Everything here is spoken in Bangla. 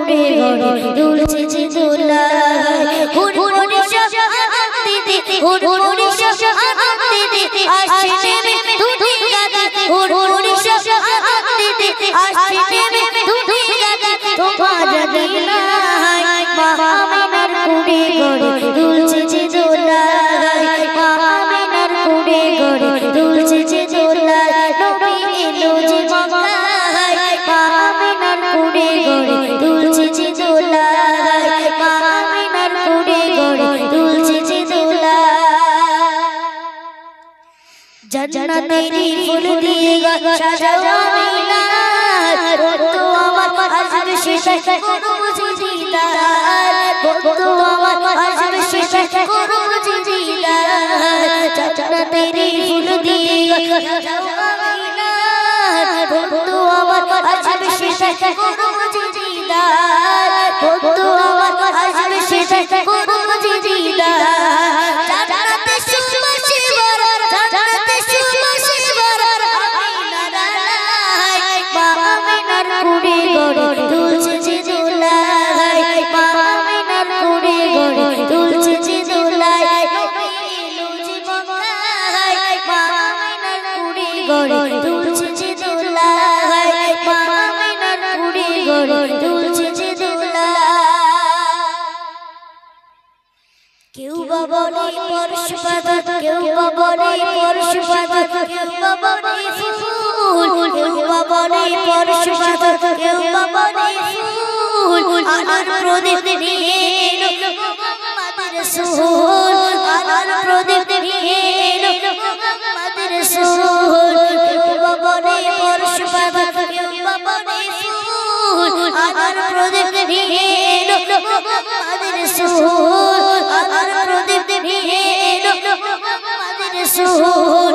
কুড়ে ঘরে দুলছে যে দোলা হুড়মুড়ি শান্তি দিতে হুড়মুড়ি শান্তি দিতে আসছে নেমে দুটি গাছে হুড়মুড়ি শান্তি দিতে আসছে নেমে দুটি গাছে তোমার দিলাই মা আমিনার কুড়ে ঘরে দুলছে যে দোলা মা আমিনার কুড়ে ঘরে দুলছে যে দোলা নবী এলো যে মক্কায় মা আমিনার কুড়ে ঘরে দুলছে যে দোলা মা আমিনার কুড়ে ঘরে দুলছে যে দোলা জান্নাতেরি ফুল দিয়ে সাজাও আমিনা তো আমার আসবে শেষে করব যে দিদার তো আমার আসবে শেষে করব যে দিদার জান্নাতেরি ফুল দিয়ে সাজাও আমিনা তো আমার আসবে শেষে করব যে দিদার তো আমার আসবে শেষে করব যে দিদার জান্নাতে সুবাসে ভরা জান্নাতে সুবাসে ভরা আমিনার কুড়ে ঘরে দুলছে যে দোলা মা আমিনার কুড়ে ঘরে দুলছে যে দোলা নবী এলো যে মক্কায় মা আমিনার কুড়ে ঘরে দুলছে যে দোলা মা আমিনার কুড়ে ঘরে দুলছে যে দোলা কেউ বা বলে পরশ পাতা কেউ বা বলে পরশ পাতা কেউ বা বলে ফুল কেউ বা বলে পরশ পাতা কেউ বা বলে ফুল আলোর প্রদীপ নিয়ে এলো মুহাম্মদ রাসূল আলোর প্রদীপ নিয়ে এলো মুহাম্মদ রাসূল কেউ বা বলে পরশ পাতা কেউ বা বলে ফুল আলোর প্রদীপ নিয়ে এলো মুহাম্মদ রাসূল আলোর প্রদীপ নিয়ে এলো মুহাম্মদ রাসূল